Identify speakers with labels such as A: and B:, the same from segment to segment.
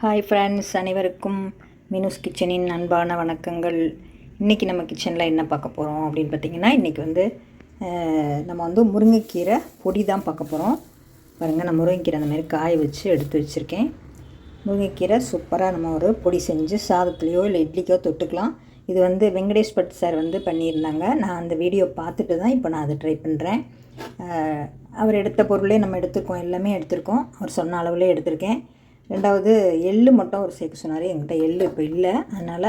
A: Hi friends, அனைவருக்கும் மீனூஸ் கிச்சனின் அன்பான வணக்கங்கள். இன்றைக்கி நம்ம கிச்சனில் என்ன பார்க்க போகிறோம் அப்படின்னு பார்த்திங்கன்னா, இன்றைக்கி நம்ம முருங்கைக்கீரை பொடி தான் பார்க்க போகிறோம். பாருங்கள், நான் முருங்கைக்கீரை அந்த மாதிரி காய வச்சு எடுத்து வச்சுருக்கேன். முருங்கைக்கீரை சூப்பராக நம்ம ஒரு பொடி செஞ்சு சாதத்துலேயோ இல்லை இட்லிக்கோ தொட்டுக்கலாம். இது வெங்கடேஷ் பட் சார் பண்ணியிருந்தாங்க. நான் அந்த வீடியோ பார்த்துட்டு தான் இப்போ நான் அதை ட்ரை பண்ணுறேன். அவர் எடுத்த பொருளே நம்ம எடுத்துருக்கோம், எல்லாமே எடுத்திருக்கோம். அவர் சொன்ன அளவுலேயே எடுத்திருக்கேன். ரெண்டாவது எள்ளு மட்டும் ஒரு சேர்க்க சொன்னார். என்கிட்ட எள்ளு இப்போ இல்லை, அதனால்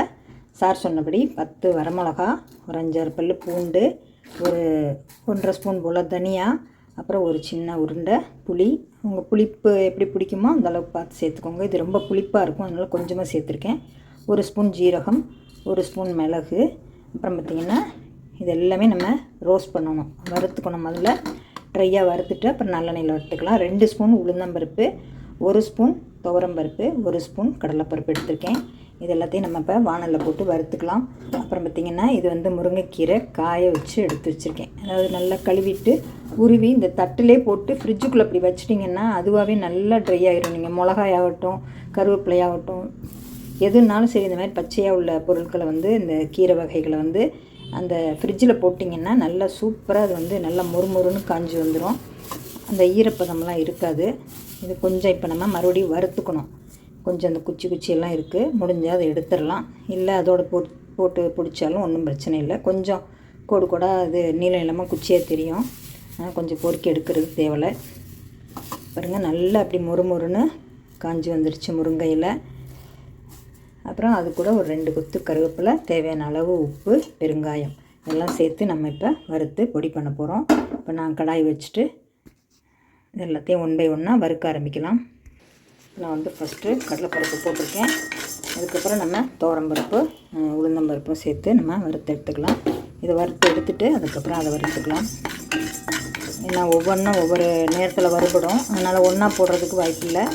A: சார் சொன்னபடி 10 வரமிளகா, ஒரு 5-6 பல் பூண்டு, ஒரு 1.5 ஸ்பூன் போல் தனியா, அப்புறம் ஒரு சின்ன உருண்டை புளி. உங்கள் புளிப்பு எப்படி பிடிக்குமோ அந்தளவுக்கு பார்த்து சேர்த்துக்கோங்க. இது ரொம்ப புளிப்பாக இருக்கும், அதனால் கொஞ்சமாக சேர்த்துருக்கேன். 1 ஸ்பூன் ஜீரகம், 1 ஸ்பூன் மிளகு. அப்புறம் பார்த்திங்கன்னா இது எல்லாமே நம்ம ரோஸ்ட் பண்ணணும், வறுத்துக்கணும். முதல்ல ட்ரையாக வறுத்துட்டு அப்புறம் நல்லெண்ணெயில் வறுத்துக்கலாம். 2 ஸ்பூன் உளுந்தம்பருப்பு, 1 ஸ்பூன் துவரம்பருப்பு, 1 ஸ்பூன் கடலைப்பருப்பு எடுத்திருக்கேன். இது எல்லாத்தையும் நம்ம இப்போ வானலில் போட்டு வறுத்துக்கலாம். அப்புறம் பார்த்திங்கன்னா இது முருங்கைக்கீரை காய வச்சு எடுத்து வச்சுருக்கேன். அதாவது நல்லா கழுவிட்டு உருவி இந்த தட்டிலே போட்டு ஃப்ரிட்ஜுக்குள்ளே அப்படி வச்சிட்டிங்கன்னா அதுவாகவே நல்லா ட்ரை ஆகிடும். நீங்கள் மிளகாயாகட்டும், கருவேப்பிலையாகட்டும், எதுனாலும் சரி, இந்த மாதிரி பச்சையாக உள்ள பொருட்களை இந்த கீரை வகைகளை அந்த ஃப்ரிட்ஜில் போட்டிங்கன்னா நல்லா சூப்பராக அது நல்லா மொறுமொறுன்னு காஞ்சி வந்துடும். அந்த ஈரப்பதம்லாம் இருக்காது. இது கொஞ்சம் இப்போ நம்ம மறுபடியும் வறுத்துக்கணும். கொஞ்சம் அந்த குச்சியெல்லாம் இருக்குது, முடிஞ்சால் அதை எடுத்துடலாம். இல்லை அதோட போட்டு பிடிச்சாலும் ஒன்றும் பிரச்சனை இல்லை. கொஞ்சம் கோடு அது நீளம் இல்லாமல் குச்சியாக தெரியும், ஆனால் கொஞ்சம் பொறுக்கி எடுக்கிறது தேவையில்லை. பாருங்கள், நல்லா அப்படி மொறுமொறுன்னு காஞ்சி வந்துருச்சு முருங்கையில். அப்புறம் அது கூட ஒரு 2 கொத்து கருவேப்பிலை, தேவையான அளவு உப்பு, பெருங்காயம் எல்லாம் சேர்த்து நம்ம இப்போ வறுத்து பொடி பண்ண போகிறோம். இப்போ நான் கடாய் வச்சுட்டு இது எல்லாத்தையும் 1 பை 1 வறுக்க ஆரம்பிக்கலாம். நான் ஃபஸ்ட்டு கடலைப்பருப்பு போட்டிருக்கேன். அதுக்கப்புறம் நம்ம துவரம்பருப்பு, உளுந்தம்பருப்பும் சேர்த்து நம்ம வறுத்து எடுத்துக்கலாம். இதை வறுத்து எடுத்துகிட்டு அதுக்கப்புறம் அதை வறுத்துக்கலாம். ஏன்னா ஒவ்வொன்றும் ஒவ்வொரு நேரத்தில் வறுபடும், அதனால் ஒன்றா போடுறதுக்கு வாய்ப்பு இல்லை.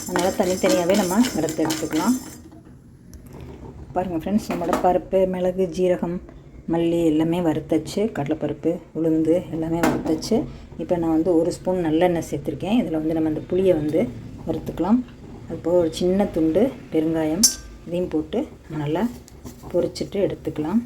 A: அதனால் தனித்தனியாகவே நம்ம வறுத்து எடுத்துக்கலாம். பாருங்கள் ஃப்ரெண்ட்ஸ், நம்மளோட பருப்பு, மிளகு, ஜீரகம், மல்லி எல்லாமே வறுத்தச்சு, கடலைப்பருப்பு, உளுந்து எல்லாமே வறுத்தச்சு. இப்போ நான் 1 ஸ்பூன் நல்லெண்ணெய் சேர்த்துருக்கேன். இதில் நம்ம அந்த புளியை வறுத்துக்கலாம். அதுபோல் ஒரு சின்ன துண்டு பெருங்காயம், இதையும் போட்டு நல்லா பொரிச்சிட்டு எடுத்துக்கலாம்.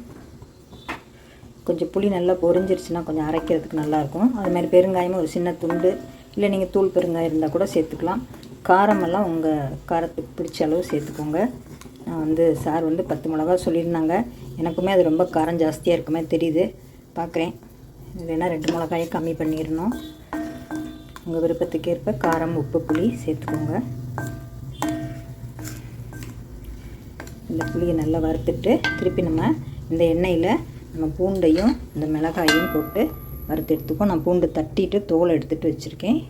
A: கொஞ்சம் புளி நல்லா பொரிஞ்சிருச்சுன்னா கொஞ்சம் அரைக்கிறதுக்கு நல்லாயிருக்கும். அதுமாதிரி பெருங்காயமும் ஒரு சின்ன துண்டு, இல்லை நீங்கள் தூள் பெருங்காயம் இருந்தால் கூட சேர்த்துக்கலாம். காரமெல்லாம் உங்கள் காரத்துக்கு பிடிச்ச அளவு சேர்த்துக்கோங்க. நான் சார் 10 மிளகா சொல்லியிருந்தாங்க. எனக்குமே அது ரொம்ப காரம் ஜாஸ்தியாக இருக்குமே தெரியுது, பார்க்குறேன். இல்லைன்னா 2 மிளகாயை கம்மி பண்ணிடணும். உங்கள் விருப்பத்துக்கு ஏற்ப காரம், உப்பு, புளி சேர்த்துக்கோங்க. இந்த புளியை நல்லா வறுத்துட்டு திருப்பி நம்ம இந்த எண்ணெயில் நம்ம பூண்டையும் இந்த மிளகாயையும் போட்டு வறுத்து எடுத்துக்கோம். நான் பூண்டு தட்டிட்டு தோலை எடுத்துகிட்டு வச்சுருக்கேன்.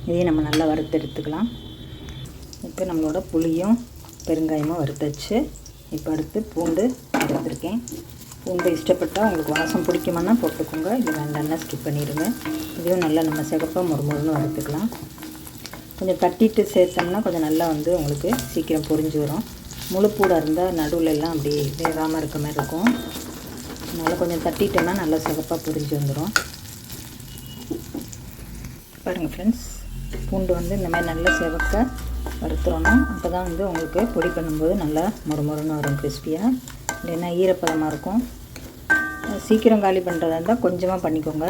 A: இதையும் நம்ம நல்லா வறுத்து எடுத்துக்கலாம். இப்போ நம்மளோட புளியும் பெருங்காயமும் வறுத்தாச்சு. இப்போ அடுத்து பூண்டு வறுத்துருக்கேன். பூண்டு இஷ்டப்பட்டால் உங்களுக்கு வாசம் பிடிக்குமானா போட்டுக்கோங்க, இது வேண்டாம்னா ஸ்கிப் பண்ணிடுங்க. இதையும் நல்லா நம்ம சிகப்பாக மொறுமொறுன்னு வறுத்துக்கலாம். கொஞ்சம் தட்டிட்டு சேர்த்தோம்னா கொஞ்சம் நல்லா உங்களுக்கு சீக்கிரம் பொரிஞ்சு வரும். முழு பூடாக இருந்தால் நடுவில் எல்லாம் அப்படி வேகாமல் இருக்க மாதிரி இருக்கும். அதனால் கொஞ்சம் தட்டிட்டோம்னா நல்லா சிகப்பாக பொரிஞ்சு வந்துடும். பாருங்கள் ஃப்ரெண்ட்ஸ், பூண்டு இந்த மாதிரி நல்லா சிவக்க வறுத்துறணும். அப்போ தான் உங்களுக்கு பொடி பண்ணும்போது நல்லா மொறுமொறுன்னு வரும், கிறிஸ்பியாக. இல்லைன்னா ஈரப்பதமாக இருக்கும். சீக்கிரம் காலி பண்ணுறதா இருந்தால் கொஞ்சமாக பண்ணிக்கோங்க.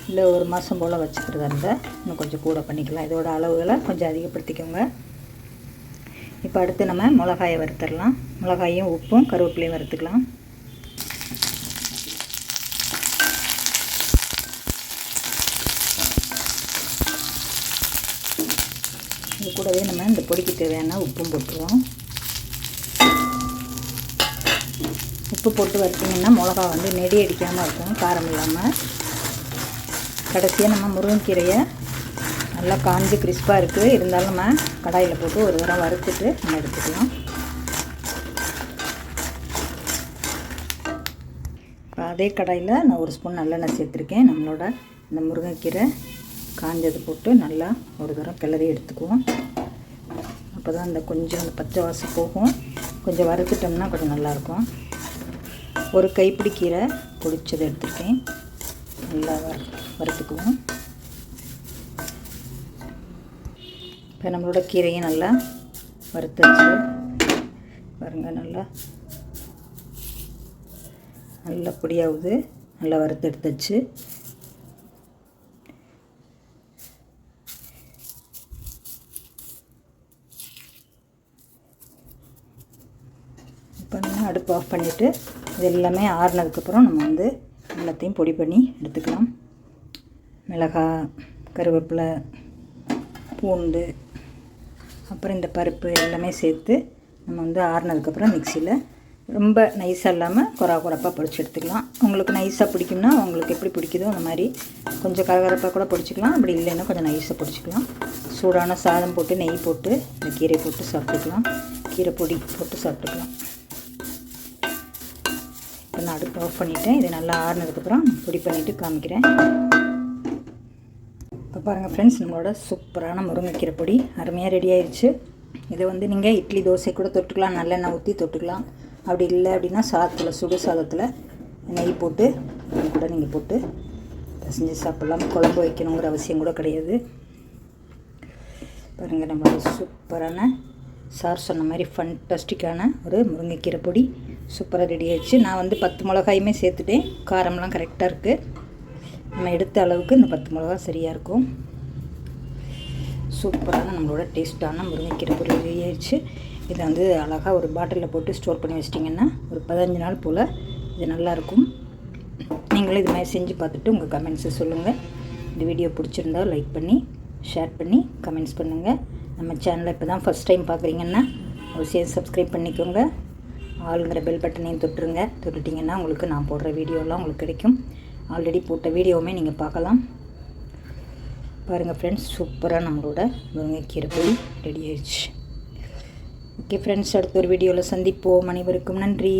A: இல்லை 1 மாதம் போல் வச்சுக்கிறதா இருந்தால் இன்னும் கொஞ்சம் கூட பண்ணிக்கலாம். இதோட அளவுகளை கொஞ்சம் அதிகப்படுத்திக்கோங்க. இப்போ அடுத்து நம்ம மிளகாயை வறுத்துடலாம். மிளகாயும் உப்பும் கருவேப்பிலையும் வறுத்துக்கலாம். இது கூடவே நம்ம இந்த பொடிக்கு தேவையான உப்பும் போட்டுருவோம். உப்பு போட்டு வறுத்திங்கன்னா மிளகா நெடி அடிக்காமல் இருக்கும், காரம் இல்லாமல். கடைசியாக நம்ம முருங்கைக்கீரையை நல்லா காஞ்சி கிறிஸ்பாக இருக்குது, இருந்தாலும் நம்ம கடாயில் போட்டு ஒரு தடவை வறுத்துட்டு நம்ம எடுத்துக்கலாம். இப்போ அதே கடாயில் நான் 1 ஸ்பூன் நல்லெண்ணெய் சேர்த்துருக்கேன். நம்மளோட இந்த முருங்கைக்கீரை காஞ்சது போட்டு நல்லா ஒரு தடவை கிளறி எடுத்துக்குவோம். அப்போ தான் கொஞ்சம் அந்த பச்சை வாசம் போகும். கொஞ்சம் வறுத்துட்டோம்னா கொஞ்சம் நல்லாயிருக்கும். ஒரு கைப்பிடி கீரை பொடிச்சதை எடுத்துருக்கேன். நல்லா வறுத்துக்குவோம். இப்போ நம்மளோட கீரையும் நல்லா வறுத்தாச்சு பாருங்கள். நல்லா பொடியாகுது. நல்லா வறுத்து எடுத்தாச்சு. இப்போ அடுப்பு ஆஃப் பண்ணிவிட்டு இது எல்லாமே ஆறுனதுக்கப்புறம் நம்ம வந்து எல்லாத்தையும் பொடி பண்ணி எடுத்துக்கலாம். மிளகாய், கருவேப்பிலை, பூண்டு, அப்புறம் இந்த பருப்பு எல்லாமே சேர்த்து நம்ம வந்து ஆறுனதுக்கப்புறம் மிக்சியில் ரொம்ப நைஸாக இல்லாமல் குறப்பாக பொடிச்சு எடுத்துக்கலாம். உங்களுக்கு நைஸாக பிடிக்கும்னா உங்களுக்கு எப்படி பிடிக்குதோ அந்த மாதிரி கொஞ்சம் கரகரப்பாக கூட பொடிச்சிக்கலாம். அப்படி இல்லைன்னா கொஞ்சம் நைஸாக பொடிச்சிக்கலாம். சூடான சாதம் போட்டு நெய் போட்டு இந்த கீரை போட்டு சாப்பிட்டுக்கலாம். கீரை பொடி போட்டு சாப்பிட்டுக்கலாம். இப்போ நான் அடுப்பு ஆஃப் பண்ணிவிட்டேன். இது நல்லா ஆறுனதுக்கப்புறம் பொடி பண்ணிவிட்டு காமிக்கிறேன். இப்போ பாருங்கள் ஃப்ரெண்ட்ஸ், நம்மளோட சூப்பரான முருங்கைக்கீரை பொடி அருமையாக ரெடி ஆயிடுச்சு. இதை வந்து நீங்கள் இட்லி தோசை கூட தொட்டுக்கலாம். நல்லெண்ணெய் ஊற்றி தொட்டுக்கலாம். அப்படி இல்லை அப்படின்னா சாதத்தில் சுடு சாதத்தில் நெய் போட்டு கூட நீங்கள் போட்டு செஞ்சு சாப்பிட்லாம். குழம்பு வைக்கணுங்கிற அவசியம் கூட கிடையாது. பாருங்கள், நம்மளோட சூப்பரான சார் சொன்ன மாதிரி ஃபண்டாஸ்டிக்கான ஒரு முருங்கைக்கீரை பொடி சூப்பராக ரெடி ஆயிடுச்சு. நான் வந்து 10 மிளகாயுமே சேர்த்துட்டேன். காரம்லாம் கரெக்டாக இருக்குது. நம்ம எடுத்த அளவுக்கு இந்த 10 மிளகா சரியாக இருக்கும். சூப்பரான நம்மளோட டேஸ்ட்டான முருங்கைக்கீரை பொடி ரெடி ஆயிடுச்சு. இதை வந்து அழகாக ஒரு பாட்டிலில் போட்டு ஸ்டோர் பண்ணி வச்சிட்டிங்கன்னா ஒரு 15 நாள் போல் இது நல்லாயிருக்கும். நீங்களும் இது மாதிரி செஞ்சு பார்த்துட்டு உங்கள் கமெண்ட்ஸை சொல்லுங்கள். இந்த வீடியோ பிடிச்சிருந்தால் லைக் பண்ணி ஷேர் பண்ணி கமெண்ட்ஸ் பண்ணுங்கள். நம்ம சேனலை இப்போ தான் ஃபஸ்ட் டைம் பார்க்குறீங்கன்னா அவசியம் சப்ஸ்கிரைப் பண்ணிக்கோங்க. ஆளுங்கிற பெல் பட்டனையும் தொட்டுட்டிங்கன்னா உங்களுக்கு நான் போடுற வீடியோலாம் உங்களுக்கு கிடைக்கும். ஆல்ரெடி போட்ட வீடியோவுமே நீங்கள் பார்க்கலாம். பாருங்கள் ஃப்ரெண்ட்ஸ், சூப்பராக நம்மளோட முருங்கைக்கீரை பொடி ரெடி ஆயிடுச்சு. ஓகே ஃப்ரெண்ட்ஸ், அடுத்த ஒரு வீடியோவில் சந்திப்போம். அனைவருக்கும் நன்றி.